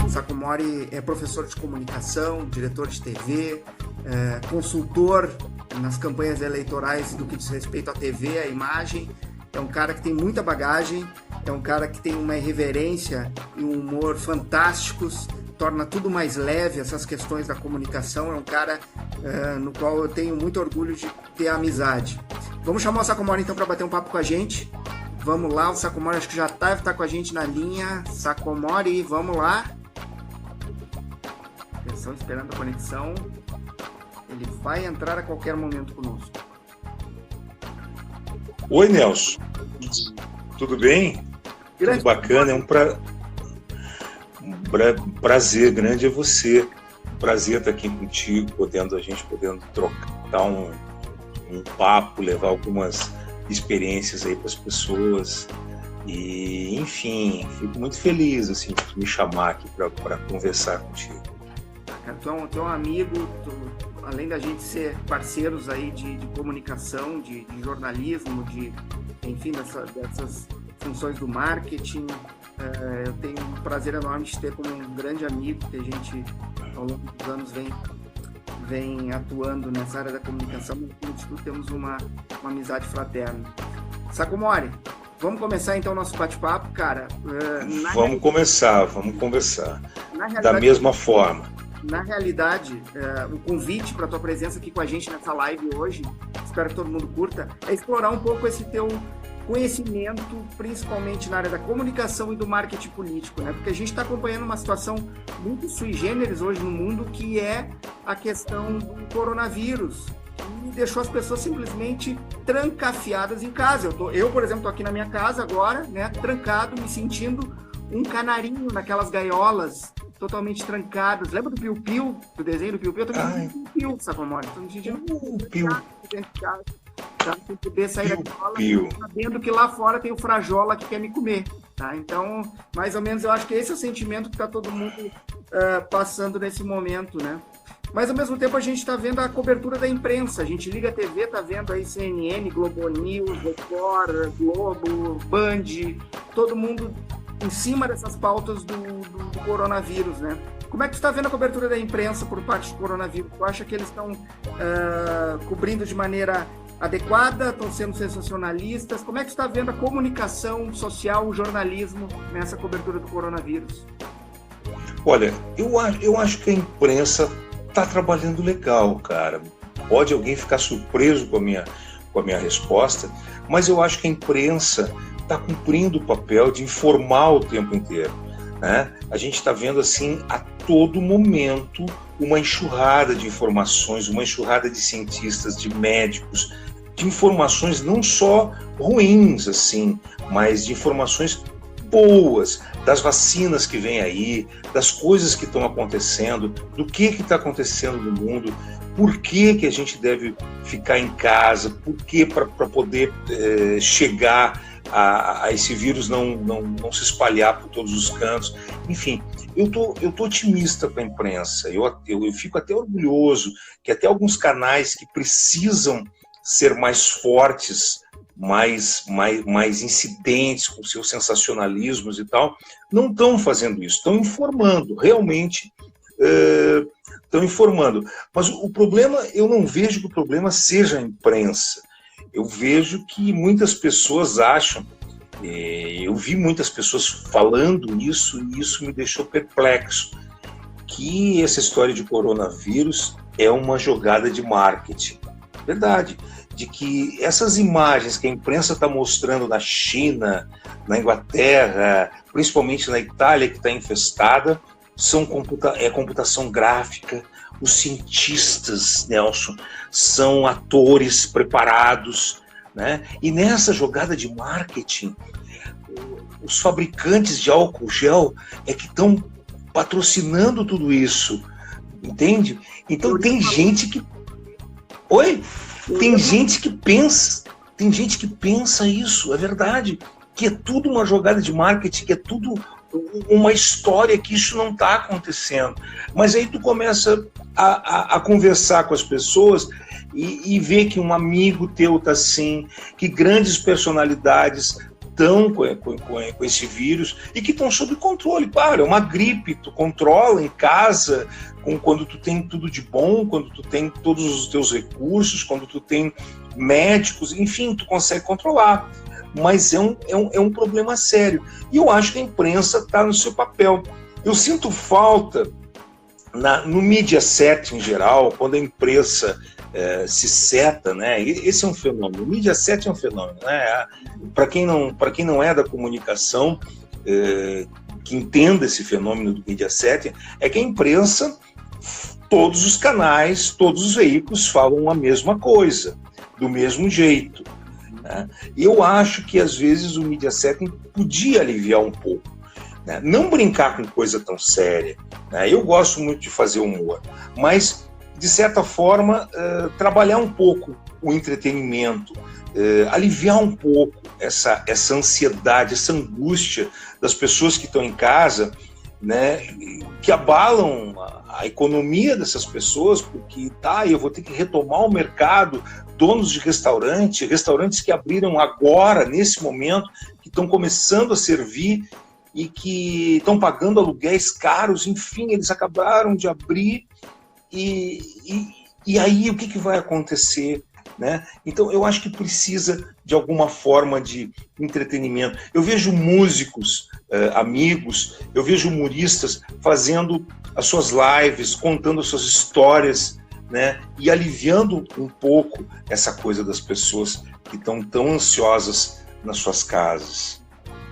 Sacomori é professor de comunicação, diretor de TV, consultor nas campanhas eleitorais do que diz respeito à TV, à imagem. É um cara que tem muita bagagem, é um cara que tem uma irreverência e um humor fantásticos, torna tudo mais leve, essas questões da comunicação. É um cara no qual eu tenho muito orgulho de ter amizade. Vamos chamar o Sacomori então para bater um papo com a gente. Vamos lá, o Sacomori acho que já tá com a gente na linha. Sacomori, vamos lá. Atenção, esperando a conexão. Ele vai entrar a qualquer momento conosco. Oi, Nelson. Tudo bem? Tudo bacana. É um prazer grande é você. Prazer estar aqui contigo, a gente podendo trocar um papo, levar algumas experiências aí para as pessoas. E, enfim, fico muito feliz assim, de me chamar aqui para conversar contigo. Cara, tu é um amigo, além da gente ser parceiros aí de comunicação, de jornalismo, enfim, dessas funções do marketing, eu tenho um prazer enorme de ter como um grande amigo que a gente, ao longo dos anos, vem atuando nessa área da comunicação, e no Instituto temos uma amizade fraterna. Sacomori, vamos começar então o nosso bate-papo, cara? Vamos conversar. Da mesma forma. Na realidade, o convite para a tua presença aqui com a gente nessa live hoje, espero que todo mundo curta, é explorar um pouco esse teu conhecimento, principalmente na área da comunicação e do marketing político, né? Porque a gente está acompanhando uma situação muito sui generis hoje no mundo, que é a questão do coronavírus, que deixou as pessoas simplesmente trancafiadas em casa. Eu, por exemplo, estou aqui na minha casa agora, né, trancado, me sentindo um canarinho naquelas gaiolas totalmente trancados. Lembra do Piu Piu, do desenho do Piu Piu? Eu também me sentindo Piu, Sacomori. Estou me sentindo Piu. Dentro de casa, tá? Sem poder sair da gaiola, Piu. sabendo que lá fora tem o Frajola que quer me comer, tá? Então, mais ou menos, eu acho que esse é o sentimento que está todo mundo passando nesse momento, né? Mas, ao mesmo tempo, a gente está vendo a cobertura da imprensa. A gente liga a TV, está vendo aí CNN, Globo News, Record, Globo, Band, todo mundo em cima dessas pautas do coronavírus, né? Como é que tu está vendo a cobertura da imprensa por parte do coronavírus? Tu acha que eles estão cobrindo de maneira adequada? Estão sendo sensacionalistas? Como é que tu está vendo a comunicação social, o jornalismo nessa cobertura do coronavírus? Olha, eu acho que a imprensa está trabalhando legal, cara. Pode alguém ficar surpreso com a minha resposta, mas eu acho que a imprensa está cumprindo o papel de informar o tempo inteiro, né? A gente está vendo assim a todo momento uma enxurrada de informações, uma enxurrada de cientistas, de médicos, de informações não só ruins assim, mas de informações boas, das vacinas que vem aí, das coisas que estão acontecendo, do que está acontecendo no mundo, por que a gente deve ficar em casa, por que para poder chegar a esse vírus não se espalhar por todos os cantos. Enfim, eu tô otimista com a imprensa, eu fico até orgulhoso que até alguns canais que precisam ser mais fortes, mais incidentes com seus sensacionalismos e tal, não estão fazendo isso, estão informando, realmente estão informando. Mas o problema, eu não vejo que o problema seja a imprensa. Eu vejo que muitas pessoas acham, eu vi muitas pessoas falando isso, e isso me deixou perplexo, que essa história de coronavírus é uma jogada de marketing. Verdade, de que essas imagens que a imprensa está mostrando na China, na Inglaterra, principalmente na Itália, que está infestada, é computação gráfica. Os cientistas, Nelson, são atores preparados, né? E nessa jogada de marketing, os fabricantes de álcool gel é que estão patrocinando tudo isso, entende? Então tem gente que... Oi? Tem gente que pensa isso, é verdade, que é tudo uma jogada de marketing, que é tudo uma história, que isso não está acontecendo. Mas aí tu começa a conversar com as pessoas e ver que um amigo teu está assim, que grandes personalidades estão com esse vírus e que estão sob controle. Claro, é uma gripe, tu controla em casa, quando tu tem tudo de bom, quando tu tem todos os teus recursos, quando tu tem médicos, enfim, tu consegue controlar. Mas é um problema sério. E eu acho que a imprensa está no seu papel. Eu sinto falta, no media set em geral, quando a imprensa se seta, né? Esse é um fenômeno. O media set é um fenômeno, né? Para quem não é da comunicação, que entenda esse fenômeno do media set, é que a imprensa, todos os canais, todos os veículos falam a mesma coisa, do mesmo jeito, né? Eu acho que às vezes o media setting podia aliviar um pouco, né? Não brincar com coisa tão séria, né? Eu gosto muito de fazer humor, mas de certa forma trabalhar um pouco o entretenimento, aliviar um pouco essa ansiedade, essa angústia das pessoas que estão em casa, né, que abalam a economia dessas pessoas, porque eu vou ter que retomar o mercado, donos de restaurantes que abriram agora, nesse momento, que estão começando a servir e que estão pagando aluguéis caros, enfim, eles acabaram de abrir, e aí o que vai acontecer? Né? Então eu acho que precisa de alguma forma de entretenimento. Eu vejo músicos, amigos, eu vejo humoristas fazendo as suas lives, contando as suas histórias, né? E aliviando um pouco essa coisa das pessoas que estão tão ansiosas nas suas casas.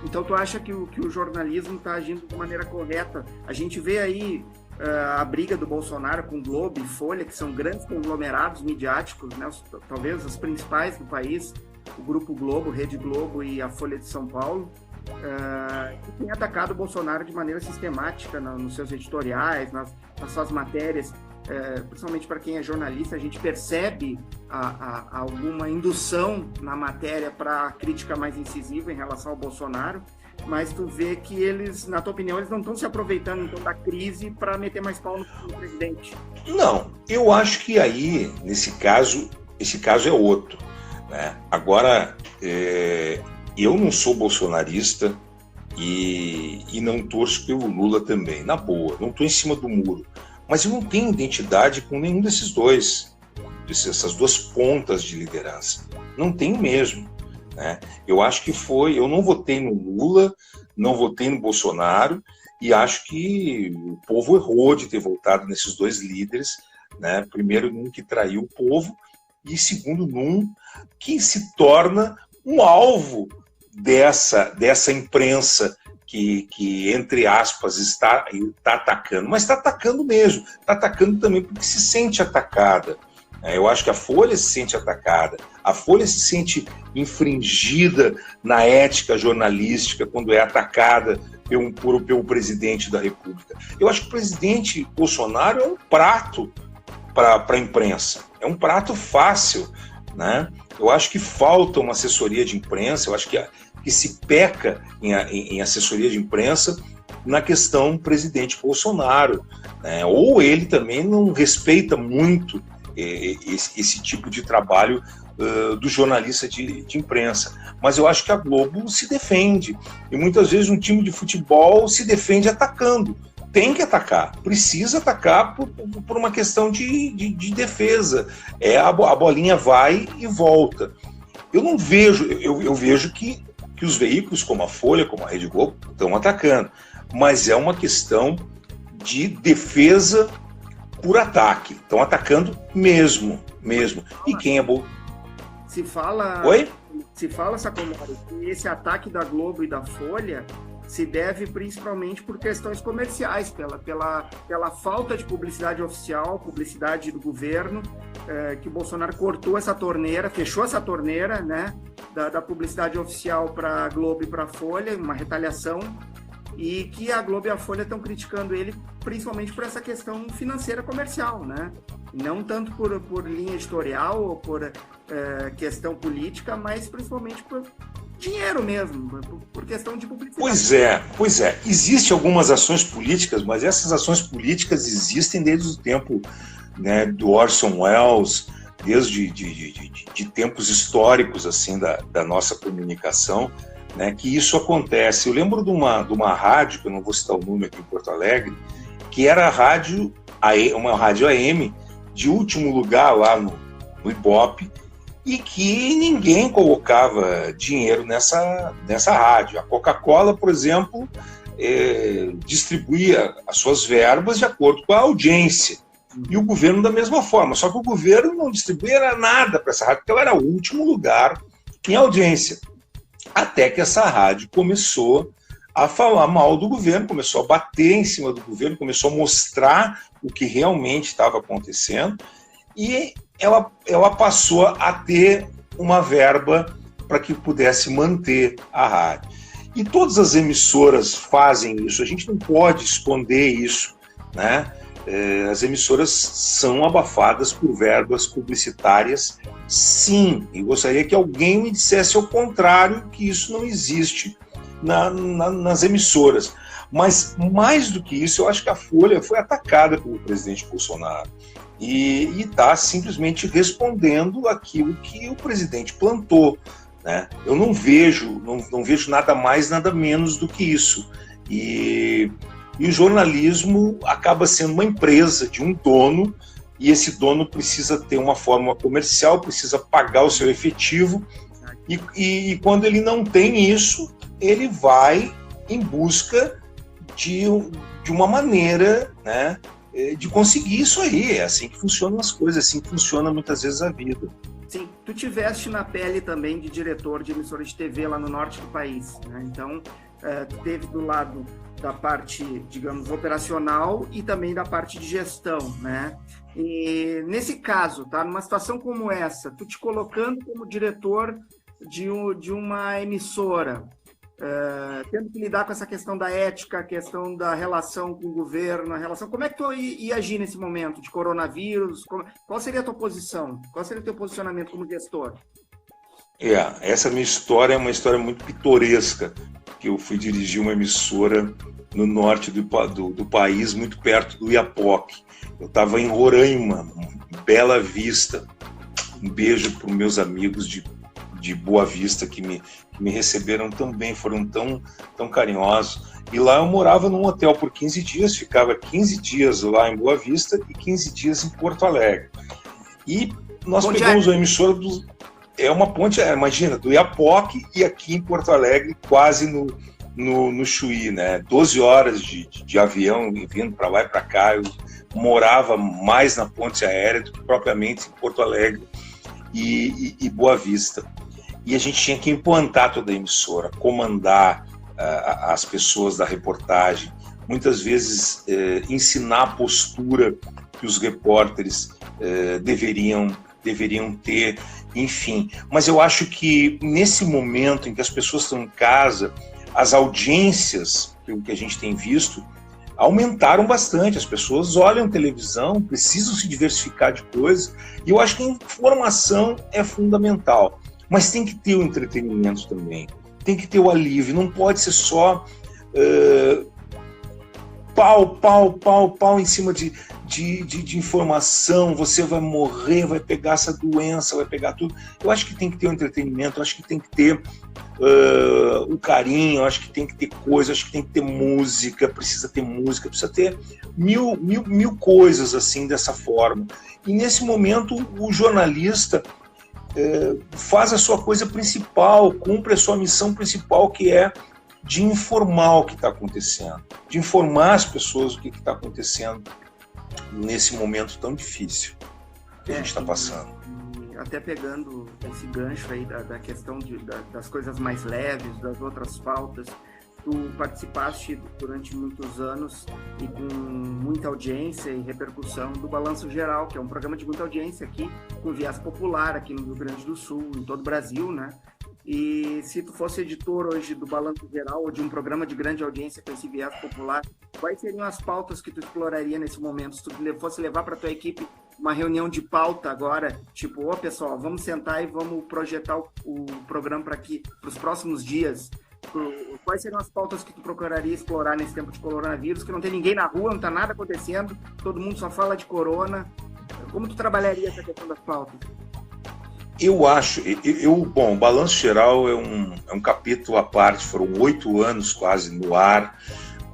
Então tu acha que o jornalismo está agindo de maneira correta? A gente vê aí a briga do Bolsonaro com o Globo e Folha, que são grandes conglomerados midiáticos, né? Talvez os principais do país, o Grupo Globo, Rede Globo e a Folha de São Paulo, que tem atacado o Bolsonaro de maneira sistemática nos seus editoriais, nas suas matérias, principalmente para quem é jornalista, a gente percebe alguma indução na matéria para crítica mais incisiva em relação ao Bolsonaro, mas tu vê que eles, na tua opinião, eles não estão se aproveitando então da crise para meter mais pau no presidente. Não, eu acho que aí, esse caso é outro, né? Agora, eu não sou bolsonarista e não torço pelo Lula também, na boa, não estou em cima do muro, mas eu não tenho identidade com nenhum desses dois, essas duas pontas de liderança, não tenho mesmo. Né? Eu acho que eu não votei no Lula, não votei no Bolsonaro, e acho que o povo errou de ter votado nesses dois líderes, né? Primeiro, num que traiu o povo, e segundo, num que se torna um alvo dessa imprensa que entre aspas, está atacando, mas está atacando mesmo, está atacando também porque se sente atacada. Eu acho que a Folha se sente atacada, a Folha se sente infringida na ética jornalística quando é atacada pelo presidente da República. Eu acho que o presidente Bolsonaro é um prato para a imprensa, é um prato fácil, né? Eu acho que falta uma assessoria de imprensa, eu acho que se peca em assessoria de imprensa na questão presidente Bolsonaro, né? Ou ele também não respeita muito esse tipo de trabalho do jornalista de imprensa. Mas eu acho que a Globo se defende. E muitas vezes um time de futebol se defende atacando. Tem que atacar, precisa atacar por uma questão de defesa. A bolinha vai e volta. Eu não vejo, eu vejo que os veículos como a Folha, como a Rede Globo, estão atacando. Mas é uma questão de defesa por ataque. Estão atacando mesmo. E quem é bom? Se fala, Oi? Se fala, Sacomori, que esse ataque da Globo e da Folha se deve principalmente por questões comerciais, pela falta de publicidade oficial, publicidade do governo, que o Bolsonaro cortou essa torneira, fechou essa torneira, né, da publicidade oficial para a Globo e para a Folha, uma retaliação, e que a Globo e a Folha estão criticando ele principalmente por essa questão financeira comercial, né? Não tanto por linha editorial ou por questão política, mas principalmente por dinheiro mesmo, por questão de publicidade. Pois é. Existem algumas ações políticas, mas essas ações políticas existem desde o tempo, né, do Orson Welles, de tempos históricos assim da nossa comunicação, né, que isso acontece. Eu lembro de uma rádio, que eu não vou citar o nome aqui em Porto Alegre, que era uma rádio AM de último lugar lá no Ibope, e que ninguém colocava dinheiro nessa rádio. A Coca-Cola, por exemplo, distribuía as suas verbas de acordo com a audiência. E o governo da mesma forma. Só que o governo não distribuía nada para essa rádio, porque ela era o último lugar em audiência. Até que essa rádio começou a falar mal do governo, começou a bater em cima do governo, começou a mostrar o que realmente estava acontecendo, e ela passou a ter uma verba para que pudesse manter a rádio. E todas as emissoras fazem isso, a gente não pode esconder isso, né? As emissoras são abafadas por verbas publicitárias, sim, e gostaria que alguém me dissesse ao contrário, que isso não existe nas emissoras. Mas, mais do que isso, eu acho que a Folha foi atacada pelo presidente Bolsonaro e está simplesmente respondendo aquilo que o presidente plantou, né? Eu não vejo nada mais, nada menos do que isso. E o jornalismo acaba sendo uma empresa de um dono, e esse dono precisa ter uma fórmula comercial, precisa pagar o seu efetivo, e quando ele não tem isso, ele vai em busca de uma maneira, né, de conseguir isso aí. É assim que funcionam as coisas, é assim que funciona muitas vezes a vida. Sim, tu tiveste na pele também de diretor de emissora de TV lá no norte do país, né? Então, tu teve do lado da parte, digamos, operacional e também da parte de gestão, né? E nesse caso, tá, numa situação como essa, tu te colocando como diretor de uma emissora, tendo que lidar com essa questão da ética, a questão da relação com o governo, como é que tu ia agir nesse momento de coronavírus? Qual seria a tua posição? Qual seria o teu posicionamento como gestor? Essa minha história é uma história muito pitoresca, que eu fui dirigir uma emissora no norte do país, muito perto do Iapoque. Eu estava em Roraima, Bela Vista. Um beijo para os meus amigos de Boa Vista, que me receberam tão bem, foram tão carinhosos. E lá eu morava num hotel por 15 dias, ficava 15 dias lá em Boa Vista e 15 dias em Porto Alegre. E nós pegamos a emissora uma ponte, imagina, do Iapoque e aqui em Porto Alegre, quase no Chuí, né? 12 horas de avião vindo para lá e para cá. Eu morava mais na ponte aérea do que propriamente em Porto Alegre e Boa Vista. E a gente tinha que implantar toda a emissora, comandar as pessoas da reportagem, muitas vezes ensinar a postura que os repórteres deveriam ter, enfim. Mas eu acho que nesse momento em que as pessoas estão em casa, as audiências, pelo que a gente tem visto, aumentaram bastante. As pessoas olham televisão, precisam se diversificar de coisas, e eu acho que a informação é fundamental. Mas tem que ter o entretenimento também, tem que ter o alívio, não pode ser só pau em cima de informação, você vai morrer, vai pegar essa doença, vai pegar tudo. Eu acho que tem que ter o entretenimento, eu acho que tem que ter o carinho, eu acho que tem que ter coisa, eu acho que tem que ter música, precisa ter mil coisas assim dessa forma. E nesse momento o jornalista faz a sua coisa principal, cumpre a sua missão principal, que é de informar o que está acontecendo, de informar as pessoas o que está acontecendo nesse momento tão difícil que a gente está passando. Até pegando esse gancho aí da questão das coisas mais leves, das outras pautas, tu participaste durante muitos anos e com muita audiência e repercussão do Balanço Geral, que é um programa de muita audiência aqui, com viés popular aqui no Rio Grande do Sul, em todo o Brasil, né? E se tu fosse editor hoje do Balanço Geral ou de um programa de grande audiência com esse viés popular, quais seriam as pautas que tu exploraria nesse momento? Se tu fosse levar para tua equipe uma reunião de pauta agora, tipo, pessoal, vamos sentar e vamos projetar o programa para os próximos dias. Quais seriam as pautas que tu procuraria explorar nesse tempo de coronavírus, que não tem ninguém na rua, não está nada acontecendo, todo mundo só fala de corona? Como tu trabalharia essa questão das pautas? Eu acho, bom, o Balanço Geral é um capítulo à parte, foram 8 anos quase no ar,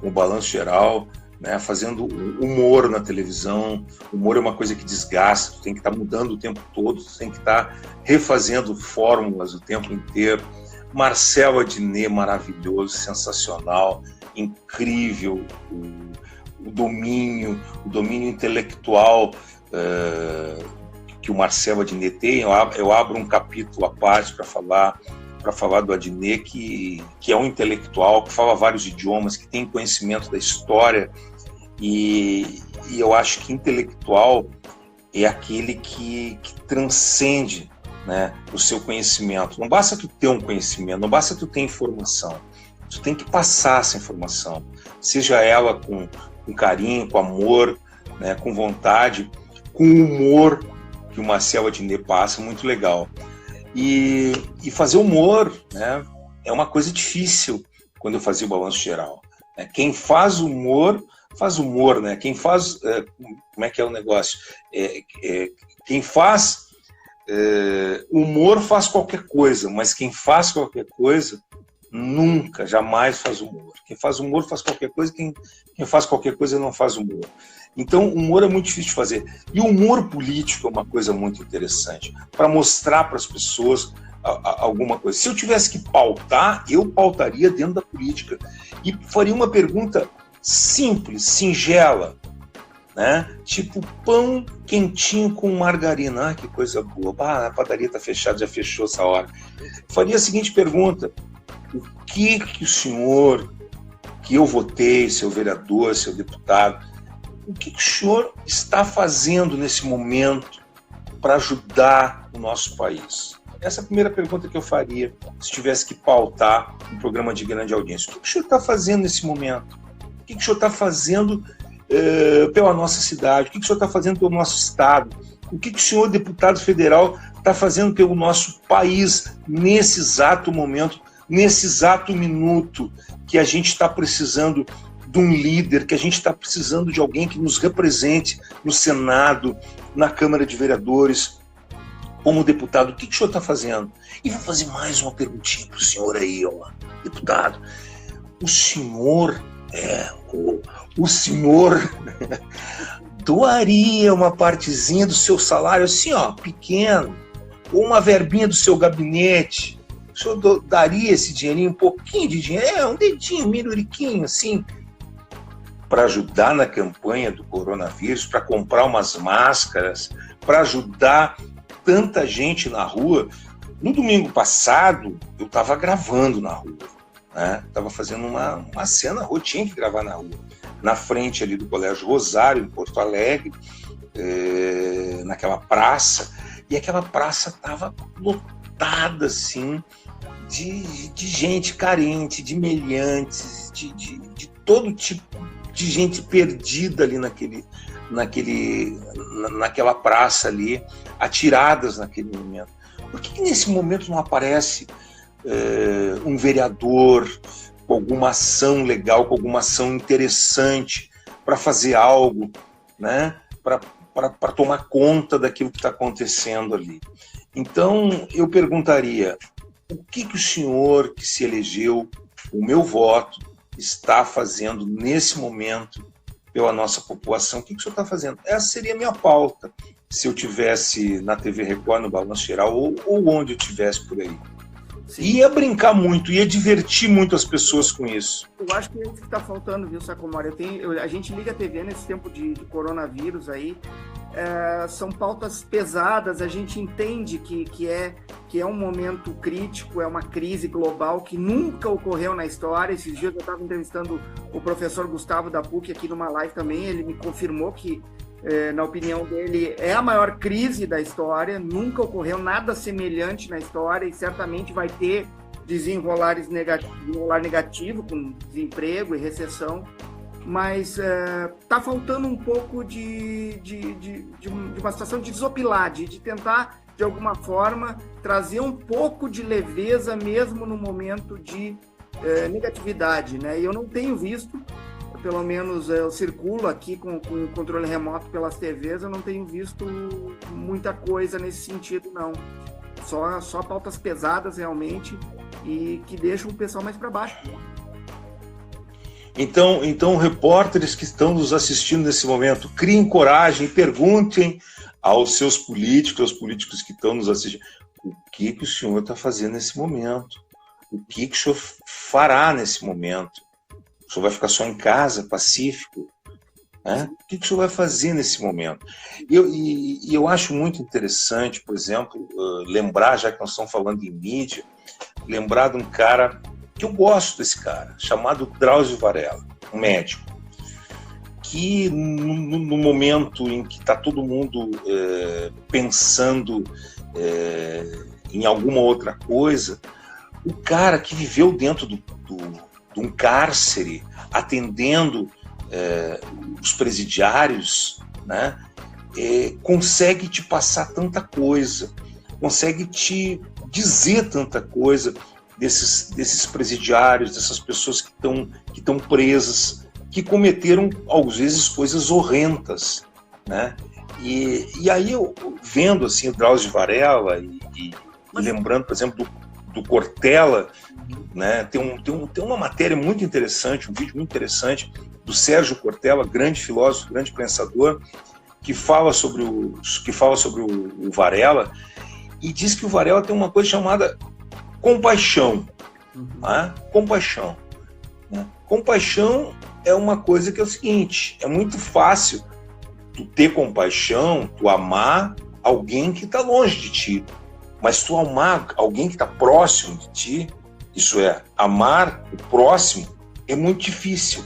com o Balanço Geral, né, fazendo humor na televisão. Humor é uma coisa que desgasta, tu tem que estar mudando o tempo todo, tu tem que estar refazendo fórmulas o tempo inteiro. Marcel Adnet, maravilhoso, sensacional, incrível, o domínio intelectual que o Marcel Adnet tem. Eu abro um capítulo à parte para falar do Adnet, que é um intelectual, que fala vários idiomas, que tem conhecimento da história, e eu acho que intelectual é aquele que transcende, né, o seu conhecimento. Não basta tu ter um conhecimento, não basta tu ter informação, tu tem que passar essa informação, seja ela com carinho, com amor, né, com vontade, com humor, que o Marcel Adnet passa, muito legal. E fazer humor, né, é uma coisa difícil quando eu fazia o Balanço Geral. Quem faz humor, né? Quem faz... como é que é o negócio? Quem faz humor faz qualquer coisa, mas quem faz qualquer coisa nunca, jamais faz humor. Quem faz humor faz qualquer coisa, quem faz qualquer coisa não faz humor. Então, humor é muito difícil de fazer. E o humor político é uma coisa muito interessante, para mostrar para as pessoas alguma coisa. Se eu tivesse que pautar, eu pautaria dentro da política. E faria uma pergunta simples, singela, né? Tipo, pão quentinho com margarina. Ah, que coisa boa. A padaria está fechada, já fechou essa hora. Faria a seguinte pergunta: o que o senhor, que eu votei, seu vereador, seu deputado, o que o senhor está fazendo nesse momento para ajudar o nosso país? Essa é a primeira pergunta que eu faria se tivesse que pautar um programa de grande audiência. O que o senhor está fazendo nesse momento? O que o senhor está fazendo pela nossa cidade? O que o senhor está fazendo pelo nosso estado? O que o senhor, deputado federal, está fazendo pelo nosso país nesse exato momento, nesse exato minuto que a gente está precisando de um líder, que a gente está precisando de alguém que nos represente no Senado, na Câmara de Vereadores, como deputado? O que o senhor está fazendo? E vou fazer mais uma perguntinha para o senhor aí, ó, deputado. O senhor doaria uma partezinha do seu salário, assim, ó, pequeno, ou uma verbinha do seu gabinete? O senhor daria esse dinheirinho, um pouquinho de dinheiro, um dedinho, miruriquinho, assim, para ajudar na campanha do coronavírus, para comprar umas máscaras, para ajudar tanta gente na rua? No domingo passado, eu estava gravando na rua, né? Estava fazendo uma cena na rua, tinha que gravar na rua, na frente ali do Colégio Rosário, em Porto Alegre, naquela praça, e aquela praça estava lotada, assim, de gente carente, de meliantes, de todo tipo de gente perdida ali naquela praça ali, atiradas naquele momento. Por que nesse momento não aparece um vereador com alguma ação legal, com alguma ação interessante para fazer algo, né? Para tomar conta daquilo que está acontecendo ali? Então, eu perguntaria: o que o senhor que se elegeu, o meu voto, está fazendo nesse momento pela nossa população? O que o senhor está fazendo? Essa seria a minha pauta, se eu tivesse na TV Record, no Balanço Geral, ou onde eu tivesse por aí. Sim. Ia brincar muito, ia divertir muito as pessoas com isso. Eu acho que é isso que está faltando, viu, Sacomori? A gente liga a TV nesse tempo de coronavírus aí, são pautas pesadas, a gente entende que é um momento crítico, é uma crise global que nunca ocorreu na história. Esses dias eu estava entrevistando o professor Gustavo da PUC aqui numa live também, ele me confirmou que, na opinião dele, é a maior crise da história, nunca ocorreu nada semelhante na história e certamente vai ter desenrolar negativo, com desemprego e recessão, mas está faltando um pouco de uma situação de desopilar, de tentar, de alguma forma, trazer um pouco de leveza mesmo no momento de negatividade, né? E eu não tenho visto, pelo menos eu circulo aqui com o controle remoto pelas TVs, eu não tenho visto muita coisa nesse sentido, não. Só pautas pesadas, realmente, e que deixam o pessoal mais para baixo. Então, repórteres que estão nos assistindo nesse momento, criem coragem e perguntem aos seus políticos, aos políticos que estão nos assistindo, o que o senhor está fazendo nesse momento? O que o senhor fará nesse momento? O senhor vai ficar só em casa, pacífico? Né? O que o senhor vai fazer nesse momento? E eu acho muito interessante, por exemplo, lembrar, já que nós estamos falando em mídia, lembrar de um cara que eu gosto desse cara, chamado Drauzio Varela, um médico, que no momento em que está todo mundo pensando em alguma outra coisa, o cara que viveu dentro de um cárcere, atendendo os presidiários, né, consegue te passar tanta coisa, consegue te dizer tanta coisa desses presidiários, dessas pessoas que estão presas, que cometeram, às vezes, coisas horrendas, né? E aí, eu vendo assim, o Drauzio Varela e lembrando, por exemplo, do Cortella, né? Tem uma matéria muito interessante, um vídeo muito interessante do Sérgio Cortella, grande filósofo, grande pensador, que fala sobre o Varela e diz que o Varela tem uma coisa chamada compaixão. Né? Compaixão. Né? Compaixão é uma coisa que é o seguinte, é muito fácil tu ter compaixão, tu amar alguém que está longe de ti, mas tu amar alguém que está próximo de ti, isso é, amar o próximo, é muito difícil.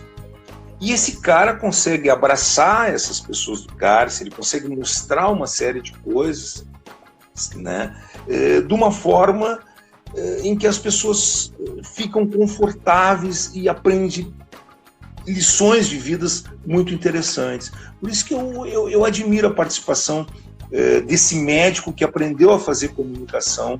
E esse cara consegue abraçar essas pessoas do cárcere, ele consegue mostrar uma série de coisas, né, de uma forma em que as pessoas ficam confortáveis e aprendem lições de vidas muito interessantes. Por isso que eu admiro a participação desse médico que aprendeu a fazer comunicação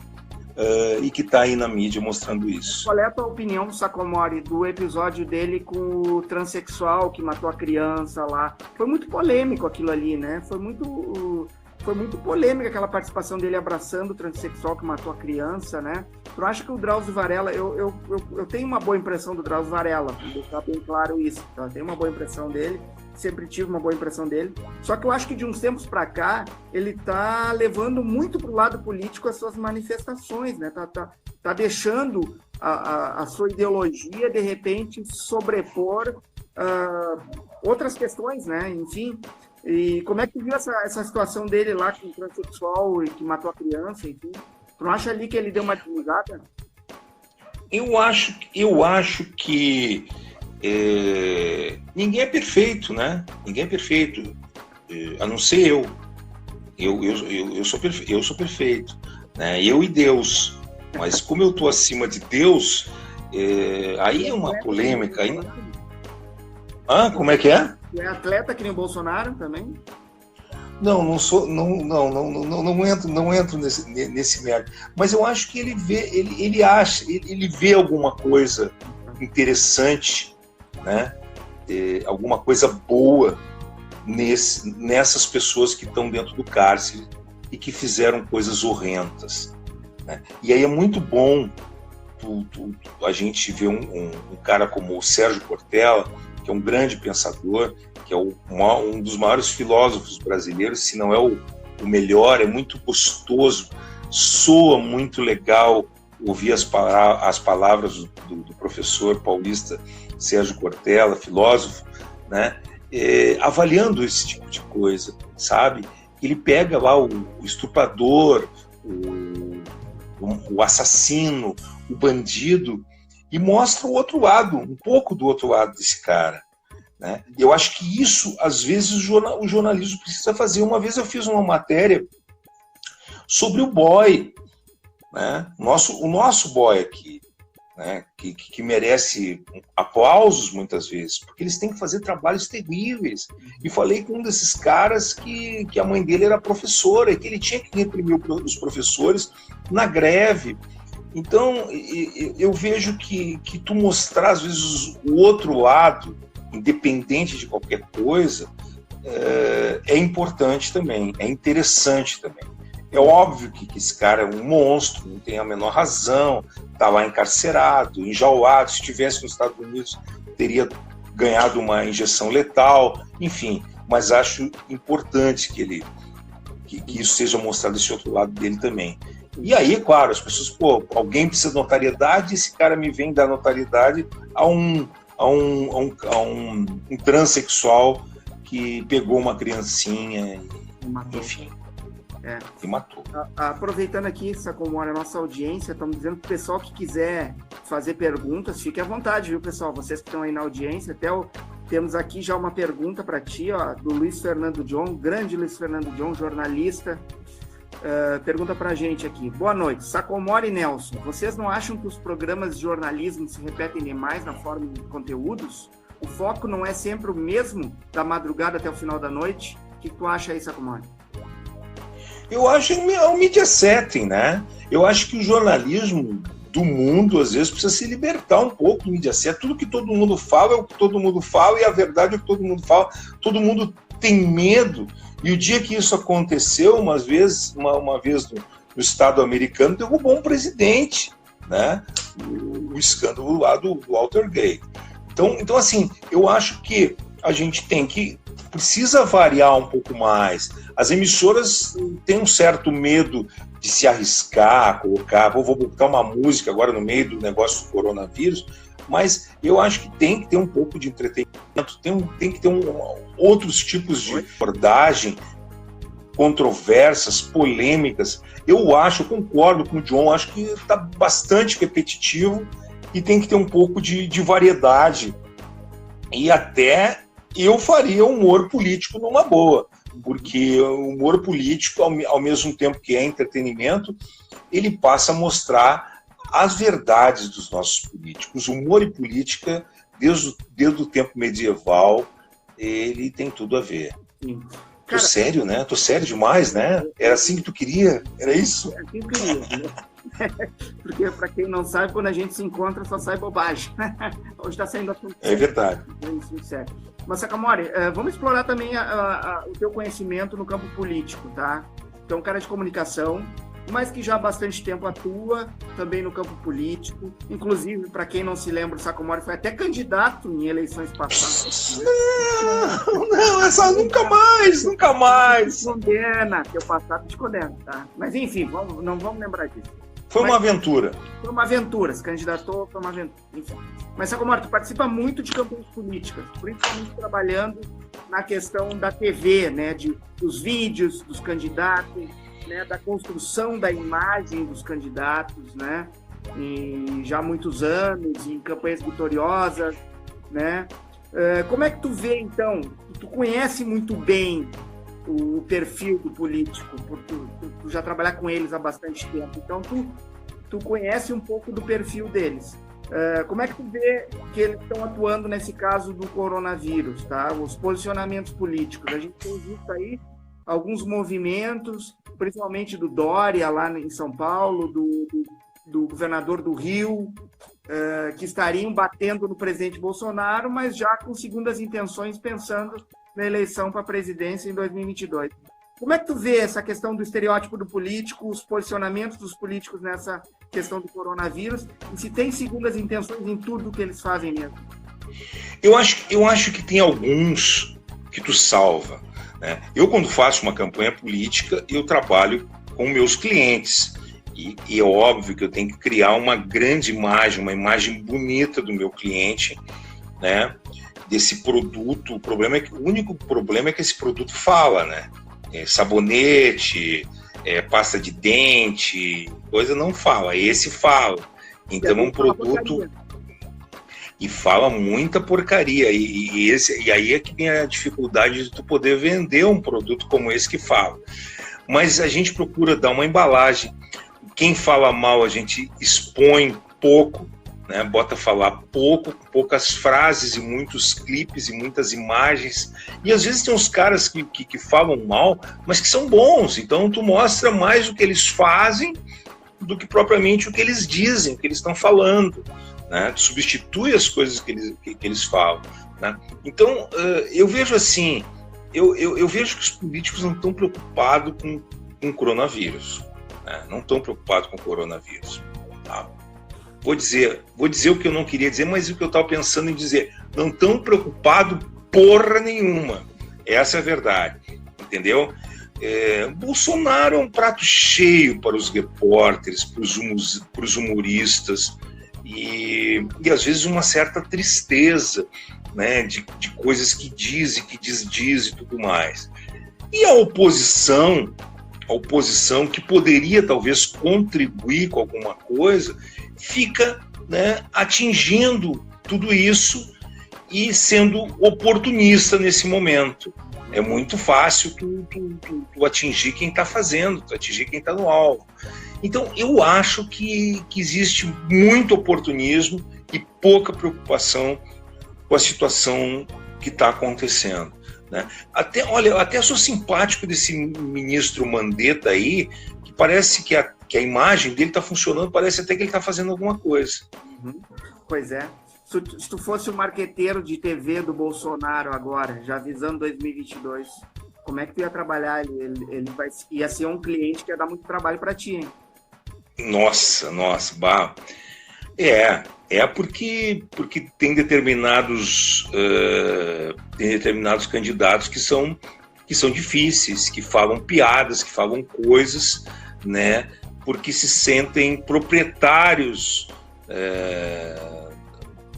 e que está aí na mídia mostrando isso. Qual é a tua opinião, Sacomori, do episódio dele com o transexual que matou a criança lá? Foi muito polêmico aquilo ali, né? Foi muito polêmica aquela participação dele abraçando o transexual que matou a criança, né? Tu acha que o Drauzio Varela... Eu tenho uma boa impressão do Drauzio Varela, vou deixar bem claro isso. Eu tenho uma boa impressão dele, sempre tive uma boa impressão dele. Só que eu acho que de uns tempos para cá, ele tá levando muito pro lado político as suas manifestações, né? Tá deixando a sua ideologia, de repente, sobrepor outras questões, né? Enfim... E como é que viu essa situação dele lá com o transexual e que matou a criança, enfim? Tu não acha ali que ele deu uma desligada? Eu acho que ninguém é perfeito, né? Ninguém é perfeito, a não ser eu. Eu sou perfeito, né? Eu e Deus. Mas como eu estou acima de Deus, aí é uma polêmica. Aí... Como é que é? É atleta que nem o Bolsonaro também? Não sou, não entro nesse mérito. Mas eu acho que ele vê alguma coisa interessante, né? Alguma coisa boa nessas pessoas que estão dentro do cárcere e que fizeram coisas horrendas, né? E aí é muito bom a gente ver um cara como o Sérgio Cortella, que é um grande pensador, que é um dos maiores filósofos brasileiros, se não é o melhor, é muito gostoso, soa muito legal ouvir as palavras do professor paulista Sérgio Cortella, filósofo, né, avaliando esse tipo de coisa, sabe? Ele pega lá o estuprador, o assassino, o bandido, e mostra o outro lado, um pouco do outro lado desse cara, né? Eu acho que isso, às vezes, o jornalismo precisa fazer. Uma vez eu fiz uma matéria sobre o boy, né? O nosso boy aqui, né? Que merece aplausos muitas vezes, porque eles têm que fazer trabalhos terríveis. E falei com um desses caras que a mãe dele era professora e que ele tinha que reprimir os professores na greve. Então, eu vejo que tu mostrar, às vezes, o outro lado, independente de qualquer coisa, é importante também, é interessante também. É óbvio que esse cara é um monstro, não tem a menor razão, está lá encarcerado, enjaulado, se estivesse nos Estados Unidos teria ganhado uma injeção letal, enfim, mas acho importante que isso seja mostrado esse outro lado dele também. E aí, claro, as pessoas, alguém precisa de notoriedade, esse cara me vem dar notoriedade a um transexual que pegou uma criancinha, enfim, e matou. Aproveitando aqui, Sacomori, a nossa audiência, estamos dizendo para o pessoal que quiser fazer perguntas, fique à vontade, viu, pessoal? Vocês que estão aí na audiência, temos aqui já uma pergunta para ti, ó, do Luiz Fernando John, grande Luiz Fernando John, jornalista. Pergunta para a gente aqui. Boa noite, Sacomori e Nelson. Vocês não acham que os programas de jornalismo se repetem demais na forma de conteúdos? O foco não é sempre o mesmo da madrugada até o final da noite? O que tu acha aí, Sacomori? Eu acho que é um media setting, né? Eu acho que o jornalismo do mundo, às vezes, precisa se libertar um pouco do media setting. Tudo que todo mundo fala é o que todo mundo fala, e a verdade é o que todo mundo fala. Todo mundo tem medo. E o dia que isso aconteceu, uma vez no Estado americano, derrubou um presidente, né? O escândalo lá do Watergate. Então, assim, eu acho que a gente precisa variar um pouco mais. As emissoras têm um certo medo de se arriscar, vou botar uma música agora no meio do negócio do coronavírus, mas eu acho que tem que ter um pouco de entretenimento, tem que ter outros tipos de abordagem, controversas, polêmicas. Eu concordo com o John, acho que está bastante repetitivo e tem que ter um pouco de variedade. E até eu faria humor político numa boa, porque o humor político, ao mesmo tempo que é entretenimento, ele passa a mostrar as verdades dos nossos políticos. Humor e política, desde o tempo medieval, ele tem tudo a ver. Sim. Cara, tô sério, né? Tô sério demais, né? Era assim que tu queria? Era isso? É assim que eu queria, né? Porque, para quem não sabe, quando a gente se encontra, só sai bobagem. Hoje está saindo assunto. É verdade. Sério. Mas, Sacomori, vamos explorar também o teu conhecimento no campo político, tá? Tu é um cara de comunicação, mas que já há bastante tempo atua também no campo político. Inclusive, para quem não se lembra, o Sacomori foi até candidato em eleições passadas. Não, essa nunca mais. Condena, teu passado te condena, tá? Mas enfim, não vamos lembrar disso. Foi uma aventura. Foi uma aventura, se candidatou, foi uma aventura. Enfim. Mas, Sacomori, tu participa muito de campanhas políticas, principalmente trabalhando na questão da TV, né? Dos vídeos dos candidatos, né, da construção da imagem dos candidatos, né, e já há muitos anos, em campanhas vitoriosas, né? Como é que tu vê, então? Tu conhece muito bem o perfil do político, porque tu já trabalha com eles há bastante tempo, então tu conhece um pouco do perfil deles. Como é que tu vê que eles estão atuando nesse caso do coronavírus, tá? Os posicionamentos políticos. A gente tem visto aí alguns movimentos, principalmente do Dória, lá em São Paulo, do governador do Rio, que estariam batendo no presidente Bolsonaro, mas já com segundas intenções, pensando na eleição para a presidência em 2022. Como é que tu vê essa questão do estereótipo do político, os posicionamentos dos políticos nessa questão do coronavírus, e se tem segundas intenções em tudo que eles fazem mesmo? Eu acho que tem alguns que tu salva. Eu, quando faço uma campanha política, eu trabalho com meus clientes. E é óbvio que eu tenho que criar uma grande imagem, uma imagem bonita do meu cliente, né? Desse produto. O único problema é que esse produto fala, né? Sabonete, pasta de dente, coisa não fala. Esse fala. Então é um produto... E fala muita porcaria, e aí é que vem a dificuldade de tu poder vender um produto como esse que fala. Mas a gente procura dar uma embalagem. Quem fala mal a gente expõe pouco, né? Bota falar poucas frases e muitos clipes e muitas imagens. E às vezes tem uns caras que falam mal, mas que são bons. Então tu mostra mais o que eles fazem do que propriamente o que eles dizem, o que eles estão falando. Né? Substitui as coisas que eles falam. né? Então, eu vejo assim, eu vejo que os políticos não estão preocupados com o coronavírus, né? Não estão preocupados com o coronavírus, tá? Vou dizer o que eu não queria dizer, mas o que eu estava pensando em dizer. Não estão preocupados porra nenhuma. Essa é a verdade, entendeu? Bolsonaro é um prato cheio para os repórteres, para os humoristas, e às vezes uma certa tristeza, né, de coisas que diz e que desdiz e tudo mais. E a oposição que poderia talvez contribuir com alguma coisa, fica, né, atingindo tudo isso e sendo oportunista nesse momento. É muito fácil tu atingir quem está fazendo, tu atingir quem está no alvo. Então, eu acho que existe muito oportunismo e pouca preocupação com a situação que está acontecendo, né? Até sou simpático desse ministro Mandetta aí, que parece que a imagem dele está funcionando, parece até que ele está fazendo alguma coisa. Uhum. Pois é. Se tu fosse o marqueteiro de TV do Bolsonaro agora, já visando 2022, como é que tu ia trabalhar? Ele ia ser um cliente que ia dar muito trabalho para ti, hein? Nossa, bah. Porque tem determinados candidatos que são difíceis, que falam piadas, que falam coisas, né? Porque se sentem proprietários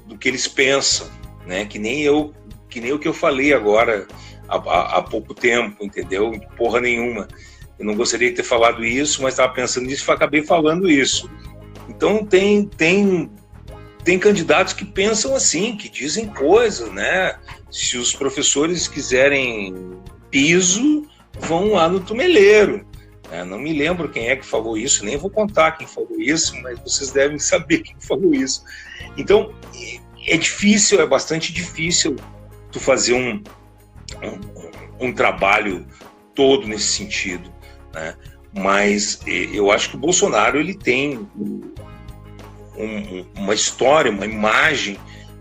do que eles pensam, né? Que nem o que eu falei agora há pouco tempo, entendeu? Porra nenhuma. Eu não gostaria de ter falado isso, mas estava pensando nisso e acabei falando isso. Então tem candidatos que pensam assim, que dizem coisas, né? Se os professores quiserem piso, vão lá no tumeleiro. Não me lembro quem é que falou isso, nem vou contar quem falou isso, mas vocês devem saber quem falou isso. Então, é bastante difícil tu fazer um trabalho todo nesse sentido, né? Mas eu acho que o Bolsonaro, ele tem uma história, uma imagem,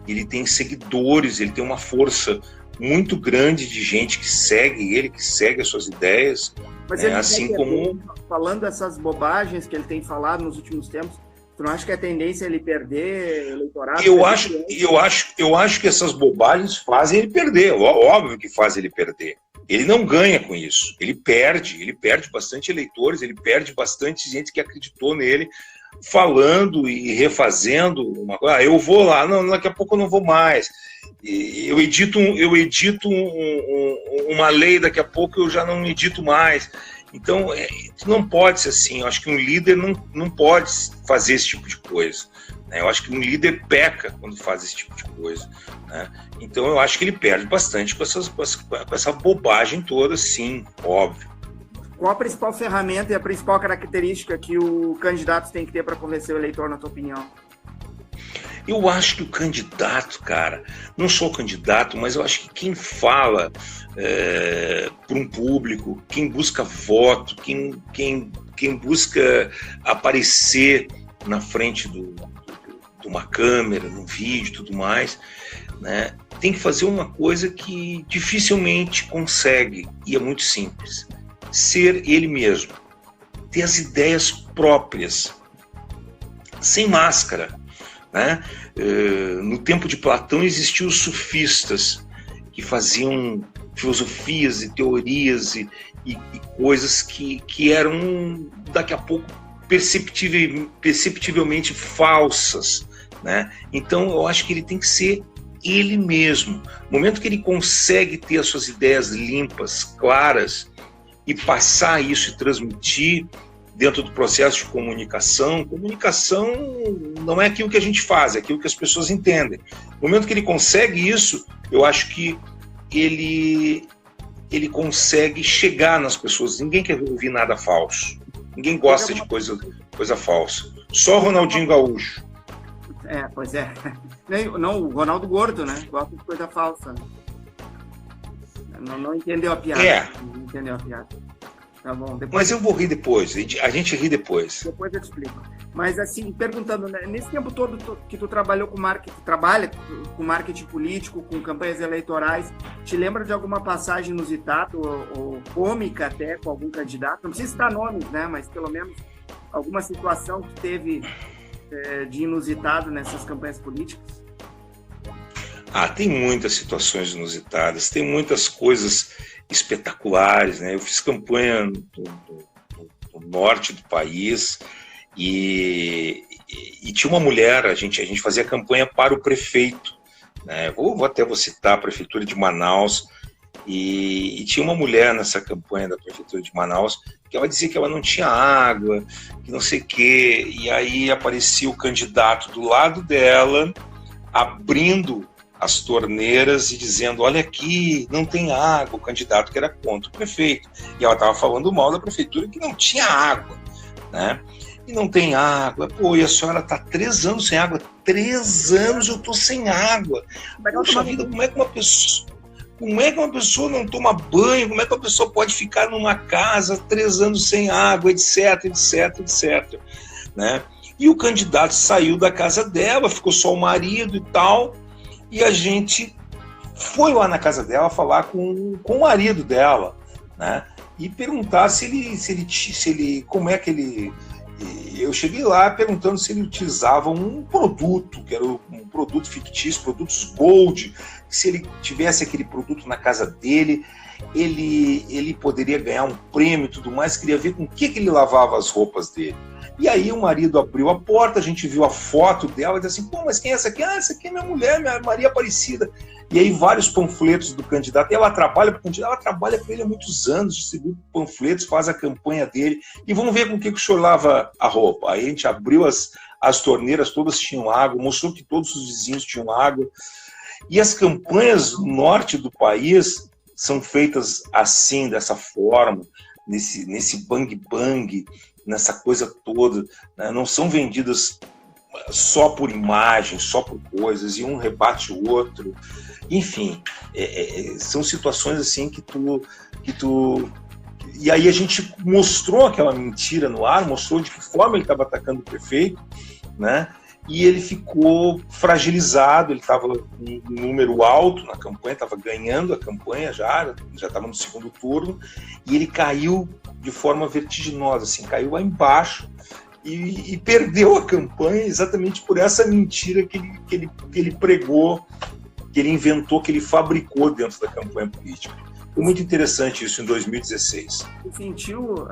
ele tem seguidores, ele tem uma força muito grande de gente que segue ele, que segue as suas ideias. Mas ele assim como falando essas bobagens que ele tem falado nos últimos tempos, tu não acha que a tendência é ele perder eleitorado? Eu acho que essas bobagens fazem ele perder, óbvio que faz ele perder. Ele não ganha com isso, ele perde bastante eleitores, ele perde bastante gente que acreditou nele, falando e refazendo uma coisa. Eu vou lá, não, daqui a pouco eu não vou mais. Eu edito uma lei, daqui a pouco eu já não edito mais. Então, não pode ser assim. Eu acho que um líder não pode fazer esse tipo de coisa, né? Eu acho que um líder peca quando faz esse tipo de coisa, né? Então, eu acho que ele perde bastante com essa bobagem toda, sim, óbvio. Qual a principal ferramenta e a principal característica que o candidato tem que ter para convencer o eleitor, na tua opinião? Eu acho que o candidato, cara, não só o candidato, mas eu acho que quem fala para um público, quem busca voto, quem busca aparecer na frente de uma câmera, num vídeo e tudo mais, né, tem que fazer uma coisa que dificilmente consegue, e é muito simples: ser ele mesmo, ter as ideias próprias, sem máscara, né? No tempo de Platão existiam os sufistas que faziam filosofias e teorias e coisas que eram daqui a pouco perceptivelmente falsas, né? Então eu acho que ele tem que ser ele mesmo. No momento que ele consegue ter as suas ideias limpas, claras, e passar isso e transmitir dentro do processo de comunicação não é aquilo que a gente faz, é aquilo que as pessoas entendem. No momento que ele consegue isso, eu acho que ele consegue chegar nas pessoas. Ninguém quer ouvir nada falso. Ninguém gosta de coisa falsa. Só Ronaldinho Gaúcho. Pois é. Não, o Ronaldo Gordo, né? Gosta de coisa falsa. Né? Não entendeu a piada. Não entendeu a piada. Tá bom. Mas eu vou rir depois, a gente ri depois. Depois eu te explico. Mas assim, perguntando, né, nesse tempo todo que tu trabalhou com marketing, trabalha com marketing político, com campanhas eleitorais, te lembra de alguma passagem inusitada ou cômica até com algum candidato? Não precisa citar nomes, né? Mas pelo menos alguma situação que teve de inusitado nessas campanhas políticas? Tem muitas situações inusitadas, tem muitas coisas espetaculares, né? Eu fiz campanha no norte do país e tinha uma mulher, a gente fazia campanha para o prefeito, né? Vou citar a prefeitura de Manaus, e tinha uma mulher nessa campanha da prefeitura de Manaus que ela dizia que ela não tinha água, que não sei o quê, e aí aparecia o candidato do lado dela, abrindo as torneiras e dizendo, olha aqui, não tem água, o candidato que era contra o prefeito. E ela estava falando mal da prefeitura que não tinha água, né? E não tem água. Pô, e a senhora está 3 anos sem água. 3 anos eu estou sem água. Poxa vida, como é que uma pessoa não toma banho? Como é que uma pessoa pode ficar numa casa 3 anos sem água, etc, etc, etc, né? E o candidato saiu da casa dela, ficou só o marido e tal, e a gente foi lá na casa dela falar com o marido dela, né? E perguntar se ele como é que ele... Eu cheguei lá perguntando se ele utilizava um produto, que era um produto fictício, produtos Gold, se ele tivesse aquele produto na casa dele, ele poderia ganhar um prêmio e tudo mais, queria ver com o que ele lavava as roupas dele. E aí o marido abriu a porta, a gente viu a foto dela e disse assim, pô, mas quem é essa aqui? Essa aqui é minha mulher, minha Maria Aparecida. E aí vários panfletos do candidato, e ela trabalha com ele há muitos anos, distribui panfletos, faz a campanha dele, e vamos ver com o que o senhor lava a roupa. Aí a gente abriu as torneiras, todas tinham água, mostrou que todos os vizinhos tinham água. E as campanhas no norte do país são feitas assim, dessa forma, nesse bang-bang, nessa coisa toda, né? Não são vendidas só por imagem, só por coisas, e um rebate o outro. Enfim, são situações assim que tu... E aí a gente mostrou aquela mentira no ar, mostrou de que forma ele estava atacando o prefeito, né? E ele ficou fragilizado, ele estava com um número alto na campanha, estava ganhando a campanha já estava no segundo turno, e ele caiu de forma vertiginosa, assim, caiu lá embaixo e perdeu a campanha exatamente por essa mentira que ele pregou, que ele inventou, que ele fabricou dentro da campanha política. Foi muito interessante isso em 2016. Você sentiu,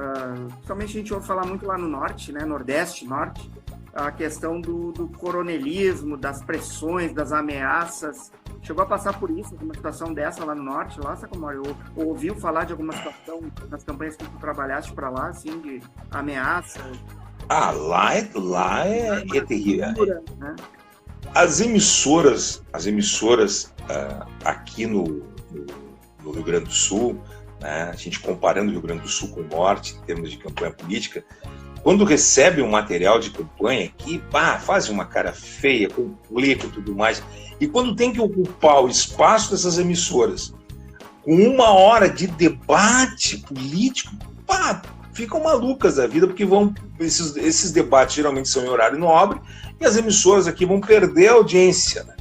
principalmente a gente ouve falar muito lá no norte, né, nordeste, norte, a questão do coronelismo, das pressões, das ameaças. Chegou a passar por isso, uma situação dessa lá no norte, lá, Sacomori? Ou ouviu falar de alguma situação nas campanhas que tu trabalhaste para lá, assim, de ameaça? Lá é terrível. Né? As emissoras aqui no Rio Grande do Sul, né, a gente comparando o Rio Grande do Sul com o norte, em termos de campanha política, quando recebe um material de campanha que faz uma cara feia, complica e tudo mais, e quando tem que ocupar o espaço dessas emissoras com 1 hora de debate político, ficam malucas da vida, porque esses debates geralmente são em horário nobre, e as emissoras aqui vão perder a audiência, né?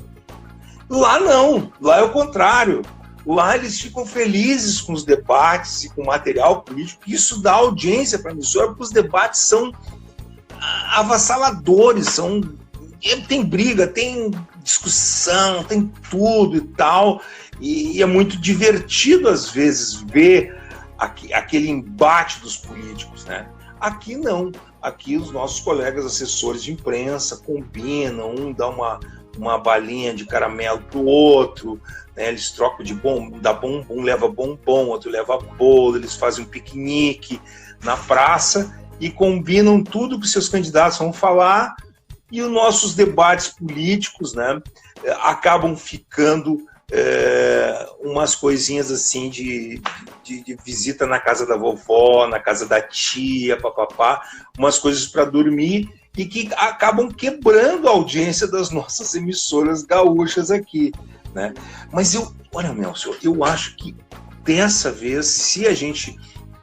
Lá não, lá é o contrário. Lá eles ficam felizes com os debates e com o material político. Isso dá audiência para a emissora, porque os debates são avassaladores, tem briga, tem discussão, tem tudo e tal. E é muito divertido, às vezes, ver aquele embate dos políticos, né? Aqui não. Aqui os nossos colegas assessores de imprensa combinam, um dá uma balinha de caramelo pro outro, né? Eles trocam de bombom, um leva bombom, outro leva bolo, eles fazem um piquenique na praça e combinam tudo que seus candidatos vão falar, e os nossos debates políticos, né, acabam ficando umas coisinhas assim de visita na casa da vovó, na casa da tia, papapá, umas coisas para dormir, e que acabam quebrando a audiência das nossas emissoras gaúchas aqui, né? Mas olha, Nelson, eu acho que dessa vez, se a gente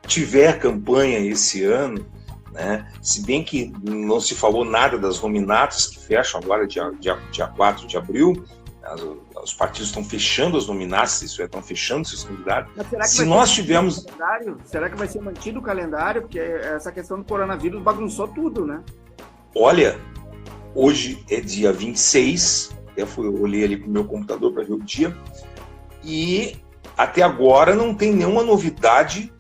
tiver campanha esse ano, né, se bem que não se falou nada das nominatas que fecham agora dia 4 de abril, os partidos estão fechando as nominatas, isso é, estão fechando seus candidatos. Se nós tivermos... Será que vai ser mantido o calendário? Porque essa questão do coronavírus bagunçou tudo, né? Olha, hoje é dia 26, eu olhei ali para o meu computador para ver o dia, e até agora não tem nenhuma novidade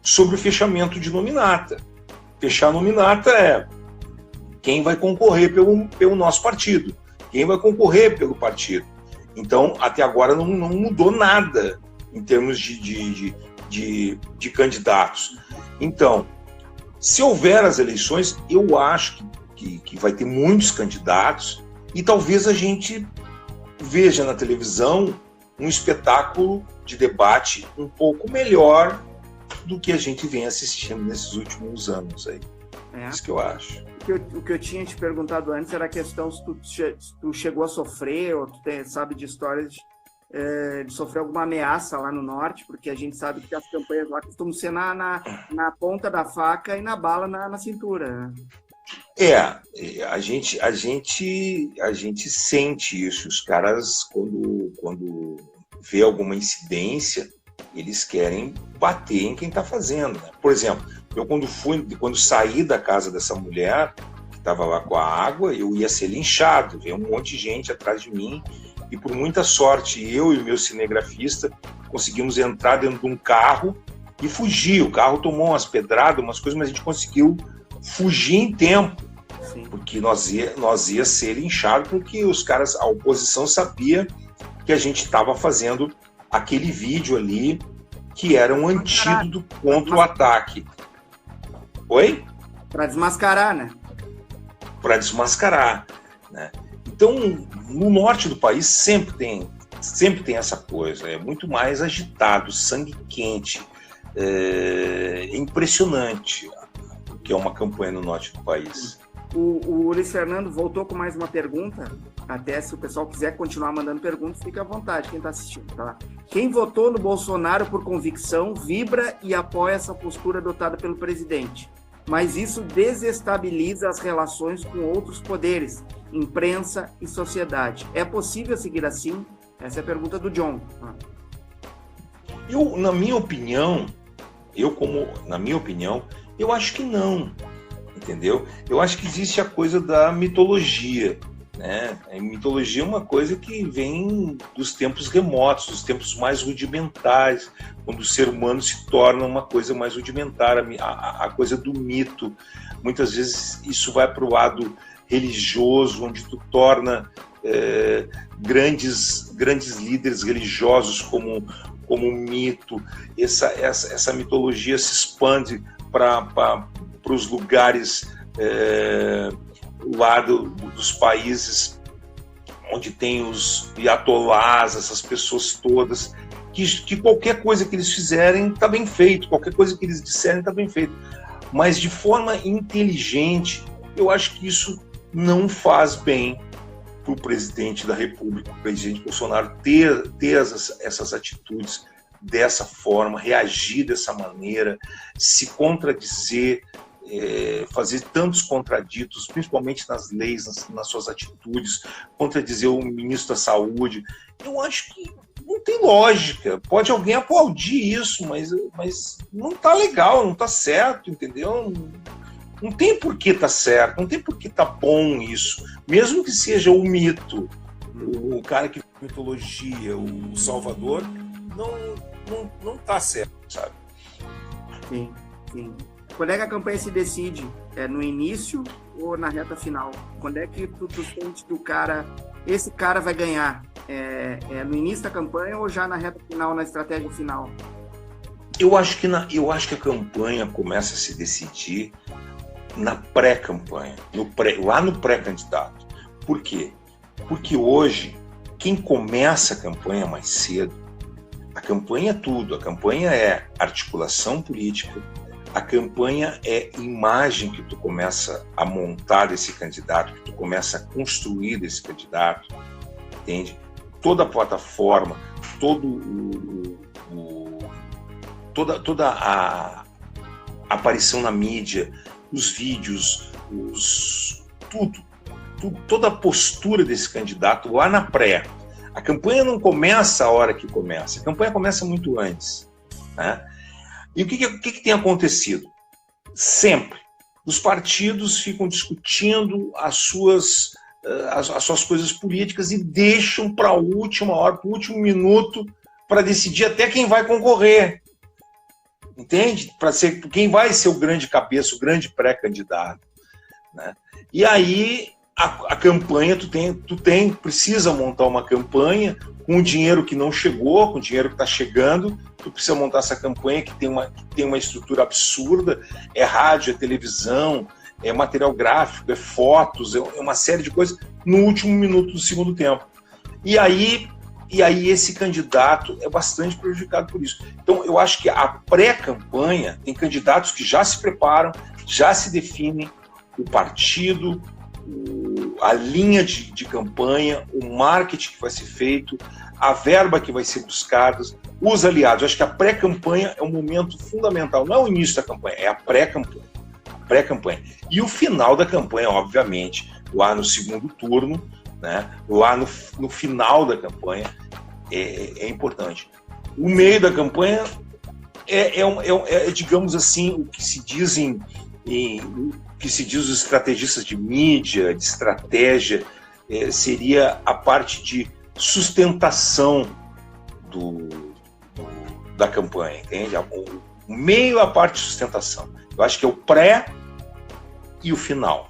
sobre o fechamento de nominata. Fechar a nominata é quem vai concorrer pelo nosso partido, quem vai concorrer pelo partido. Então, até agora não mudou nada em termos de candidatos. Então, se houver as eleições, eu acho que vai ter muitos candidatos e talvez a gente veja na televisão um espetáculo de debate um pouco melhor do que a gente vem assistindo nesses últimos anos aí. Isso que eu acho. O que eu tinha te perguntado antes era a questão se tu chegou a sofrer, ou tu sabe de histórias de sofrer alguma ameaça lá no norte, porque a gente sabe que as campanhas lá costumam ser na ponta da faca e na bala na cintura. Né? A gente sente isso. Os caras, quando vê alguma incidência, eles querem bater em quem está fazendo. Né? Por exemplo, eu quando saí da casa dessa mulher, que estava lá com a água, eu ia ser linchado, veio um monte de gente atrás de mim, e por muita sorte, eu e o meu cinegrafista conseguimos entrar dentro de um carro e fugir. O carro tomou umas pedradas, umas coisas, mas a gente conseguiu fugir em tempo. Sim. Porque nós ia ser linchado, porque os caras, a oposição sabia que a gente estava fazendo aquele vídeo ali que era um antídoto contra o ataque. Oi? Para desmascarar, né? Para desmascarar, né? Então, no norte do país sempre tem essa coisa, é muito mais agitado, sangue quente, é impressionante o que é uma campanha no norte do país. O Luiz Fernando voltou com mais uma pergunta. Até se o pessoal quiser continuar mandando perguntas, fica à vontade, quem está assistindo. Tá lá. Quem votou no Bolsonaro por convicção vibra e apoia essa postura adotada pelo presidente. Mas isso desestabiliza as relações com outros poderes, imprensa e sociedade. É possível seguir assim? Essa é a pergunta do John. Na minha opinião, eu acho que não. Entendeu? Eu acho que existe a coisa da mitologia, né? A mitologia é uma coisa que vem dos tempos remotos, dos tempos mais rudimentares, quando o ser humano se torna uma coisa mais rudimentar, a coisa do mito. Muitas vezes isso vai para o lado religioso, onde tu torna grandes líderes religiosos como um mito. Essa mitologia se expande para os lugares lá dos países onde tem os iatolás, essas pessoas todas, que qualquer coisa que eles fizerem está bem feito, qualquer coisa que eles disserem está bem feito. Mas de forma inteligente, eu acho que isso não faz bem para o presidente da República, o presidente Bolsonaro, ter essas atitudes dessa forma, reagir dessa maneira, se contradizer, fazer tantos contraditos, principalmente nas leis, nas suas atitudes, contradizer o ministro da Saúde. Eu acho que não tem lógica. Pode alguém aplaudir isso, mas não está legal, não está certo, entendeu? Não tem por que tá certo, não tem por que tá bom isso. Mesmo que seja o mito, o cara que mitologia, o Salvador, não tá certo, sabe? Sim. Quando é que a campanha se decide? É no início ou na reta final? Quando é que tu sente que esse cara vai ganhar? É no início da campanha ou já na reta final, na estratégia final? Eu acho que a campanha começa a se decidir na pré-campanha, lá no pré-candidato. Por quê? Porque hoje, quem começa a campanha mais cedo, a campanha é tudo, a campanha é articulação política, a campanha é imagem que tu começa a montar desse candidato, que tu começa a construir desse candidato, entende? Toda a plataforma, toda aparição na mídia, os vídeos, toda a postura desse candidato lá na pré. A campanha não começa a hora que começa, a campanha começa muito antes, né? E o que tem acontecido? Sempre os partidos ficam discutindo as suas coisas políticas e deixam para a última hora, para o último minuto, para decidir até quem vai concorrer. Entende? Para ser quem vai ser o grande cabeça, o grande pré-candidato, né? E aí a campanha, precisa montar uma campanha com o dinheiro que não chegou, com o dinheiro que está chegando. Tu precisa montar essa campanha que tem uma estrutura absurda, é rádio, é televisão, é material gráfico, é fotos, é uma série de coisas no último minuto do segundo tempo. E aí esse candidato é bastante prejudicado por isso. Então, eu acho que a pré-campanha tem candidatos que já se preparam, já se definem o partido, a linha de campanha, o marketing que vai ser feito, a verba que vai ser buscada, os aliados. Eu acho que a pré-campanha é um momento fundamental. Não é o início da campanha, é a pré-campanha. E o final da campanha, obviamente, lá no segundo turno, né, lá no final da campanha, é importante. O meio da campanha digamos assim, o que se dizem que se diz os estrategistas de mídia, de estratégia, seria a parte de sustentação da campanha, entende? O meio é a parte de sustentação. Eu acho que é o pré e o final.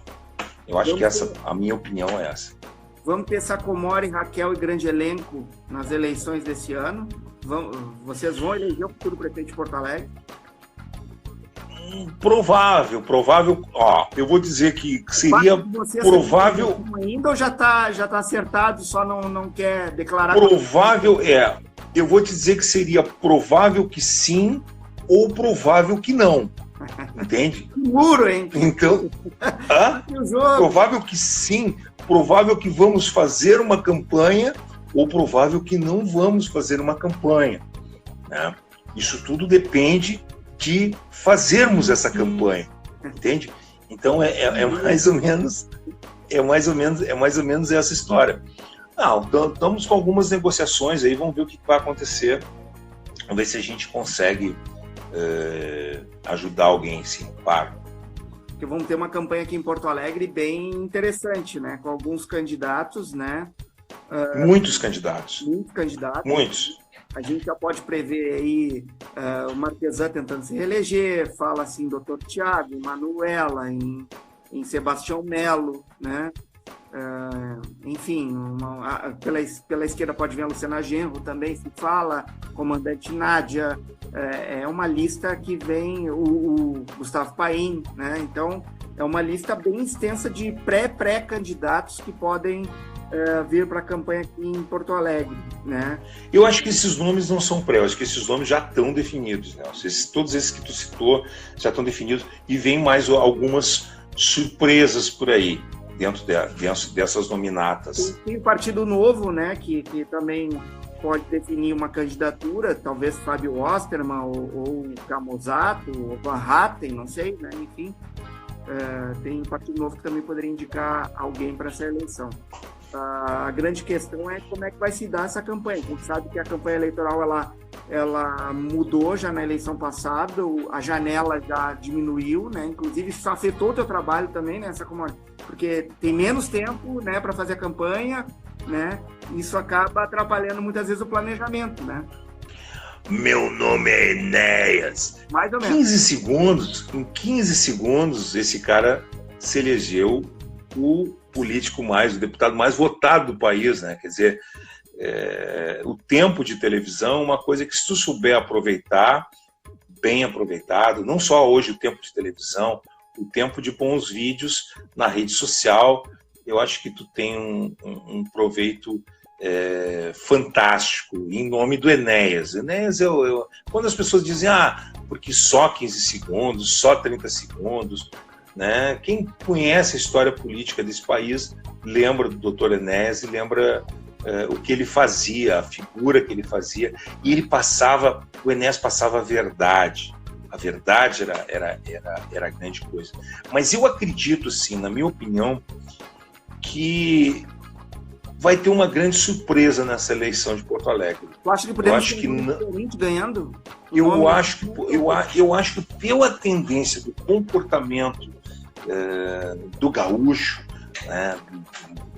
Eu acho que a minha opinião é essa. Vamos ter Sacomori, Raquel e grande elenco nas eleições desse ano. Vocês vão eleger o futuro prefeito de Porto Alegre? Provável. Ó, eu vou dizer que seria provável. Ainda ou já tá acertado, só não quer declarar? Provável eu vou te dizer que seria provável que sim ou provável que não. Entende? Muro, hein? Então, provável que sim, provável que vamos fazer uma campanha ou provável que não vamos fazer uma campanha, né? Isso tudo depende de fazermos essa campanha, entende? Então é mais ou menos essa história. Estamos com algumas negociações aí, vamos ver o que vai acontecer, vamos ver se a gente consegue ajudar alguém, sim, claro. Porque vamos ter uma campanha aqui em Porto Alegre bem interessante, né? Com alguns candidatos, né? Muitos candidatos. Muitos. A gente já pode prever aí o Marquesan tentando se reeleger, fala assim, Dr. Tiago, Manuela, em Sebastião Melo, né? Enfim, pela esquerda pode vir a Luciana Genro também, se fala, comandante Nádia, é uma lista que vem o Gustavo Paim, né? Então, é uma lista bem extensa de pré-candidatos que podem vir para a campanha aqui em Porto Alegre, né? Eu acho que esses nomes não são pré, eu acho que esses nomes já estão definidos, né? Todos esses que tu citou já estão definidos e vem mais algumas surpresas por aí dentro dessas nominatas. Tem o Partido Novo, né? Que também pode definir uma candidatura, talvez Fábio Osterman ou Camusato ou Van Hatten, não sei, né? Enfim, tem o Partido Novo que também poderia indicar alguém para essa eleição. A grande questão é como é que vai se dar essa campanha. A gente sabe que a campanha eleitoral ela mudou já na eleição passada, a janela já diminuiu, né? Inclusive isso afetou o teu trabalho também, né, Sacomori? Porque tem menos tempo, né, para fazer a campanha, né? Isso acaba atrapalhando muitas vezes o planejamento, né? Meu nome é Enéas. Mais ou menos. Em 15 segundos, esse cara se elegeu o deputado mais votado do país, né? Quer dizer, o tempo de televisão é uma coisa que, se tu souber aproveitar, bem aproveitado, não só hoje o tempo de televisão, o tempo de bons vídeos na rede social, eu acho que tu tem um proveito fantástico, em nome do Enéas. Enéas, quando as pessoas dizem, porque só 15 segundos, só 30 segundos, né? Quem conhece a história política desse país lembra do Dr. Enéas e lembra o que ele fazia, a figura que ele fazia, e o Enéas passava a verdade, a verdade era a grande coisa. Mas eu acredito, assim, na minha opinião, que vai ter uma grande surpresa nessa eleição de Porto Alegre. Tu acha que podemos ter um diferente ganhando? Eu acho que pela tendência do comportamento do gaúcho, né,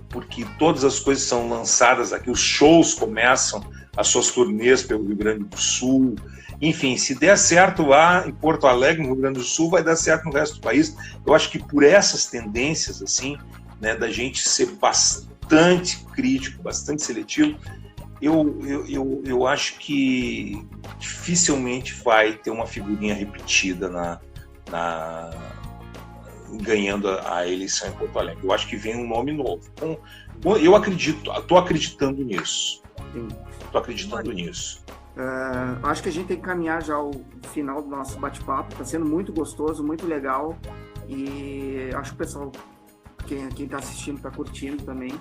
porque todas as coisas são lançadas aqui, os shows começam, as suas turnês pelo Rio Grande do Sul, enfim, se der certo lá em Porto Alegre, no Rio Grande do Sul, vai dar certo no resto do país. Eu acho que por essas tendências, assim, né, da gente ser bastante crítico, bastante seletivo, eu acho que dificilmente vai ter uma figurinha repetida ganhando a eleição em Porto Alegre. Eu acho que vem um nome novo. Então, eu estou acreditando nisso. Estou acreditando nisso. Acho que a gente tem que caminhar já ao final do nosso bate-papo. Está sendo muito gostoso, muito legal. E acho que o pessoal, quem está assistindo, está curtindo também.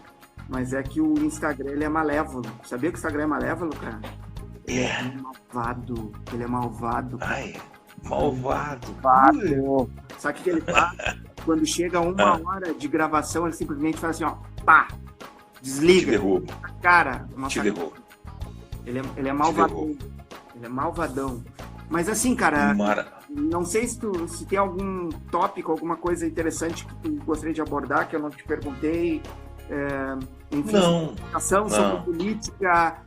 Mas é que o Instagram, ele é malévolo. Sabia que o Instagram é malévolo, cara? Ele é malvado. Ele é malvado. Ai, malvado. Sabe o que ele faz? Quando chega uma hora de gravação, ele simplesmente faz assim, ó, pá, desliga. Te derruba. Cara, te derruba. Ele é malvadão. Ele é malvadão. Mas assim, cara, não sei se tem algum tópico, alguma coisa interessante que tu gostaria de abordar, que eu não te perguntei. Enfim, sobre política.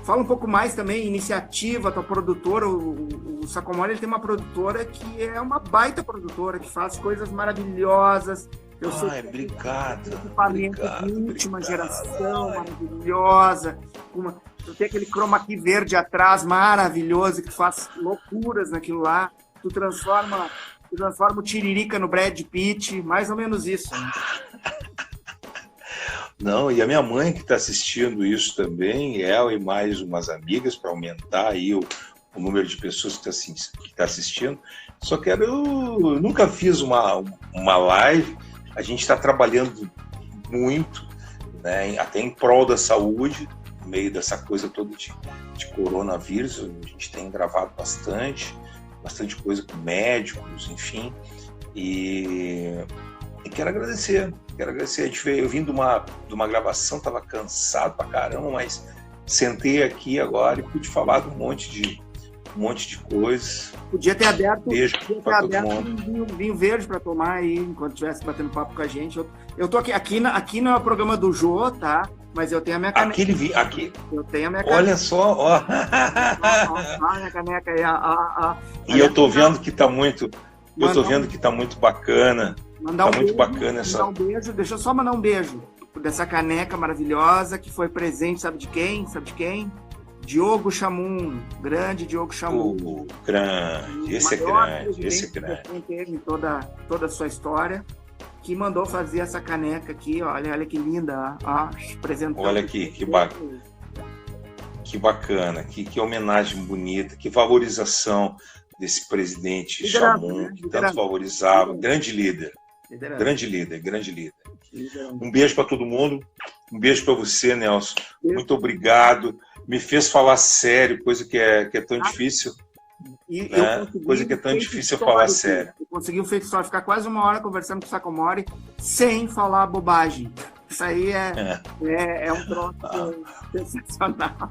Fala um pouco mais também, iniciativa, tua produtora, o Sacomori, ele tem uma produtora que é uma baita produtora, que faz coisas maravilhosas. Eu sei que obrigado. Equipamento de última geração, maravilhosa. Tu tem aquele chroma key verde atrás, maravilhoso, que faz loucuras naquilo lá. Tu transforma o Tiririca no Brad Pitt, mais ou menos isso. Né? Não, e a minha mãe que está assistindo isso também, ela e mais umas amigas, para aumentar aí o número de pessoas que está assistindo. Só que eu nunca fiz uma live, a gente está trabalhando muito, né, até em prol da saúde, no meio dessa coisa toda de coronavírus, a gente tem gravado bastante coisa com médicos, enfim, e quero agradecer. Eu vim de uma gravação, estava cansado pra caramba, mas sentei aqui agora e pude falar de um monte de coisas. Podia ter aberto, um vinho verde para tomar aí, enquanto estivesse batendo papo com a gente. Eu tô aqui não é o programa do Jô, tá? Mas eu tenho a minha caneca. Aqui. Eu tenho a minha caneca. Olha só, ó. A minha caneca aí, E eu tô vendo que tá muito... bacana. Bacana essa. Mandar um beijo, deixa eu só mandar um beijo dessa caneca maravilhosa que foi presente, sabe de quem? Diogo Chamum, grande Diogo Chamum. Grande, esse é grande. Que teve em toda a sua história, que mandou fazer essa caneca aqui, olha que linda, ó, apresentando. Olha aqui, que bacana, que homenagem bonita, que valorização desse presidente Chamum, que tanto valorizava, grande líder. Um beijo para todo mundo, um beijo para você, Nelson. Muito obrigado. Me fez falar sério, coisa que é tão difícil. Coisa que é tão difícil falar sério. Eu consegui ficar quase uma hora conversando com o Sacomori sem falar bobagem. Isso aí é um troço sensacional.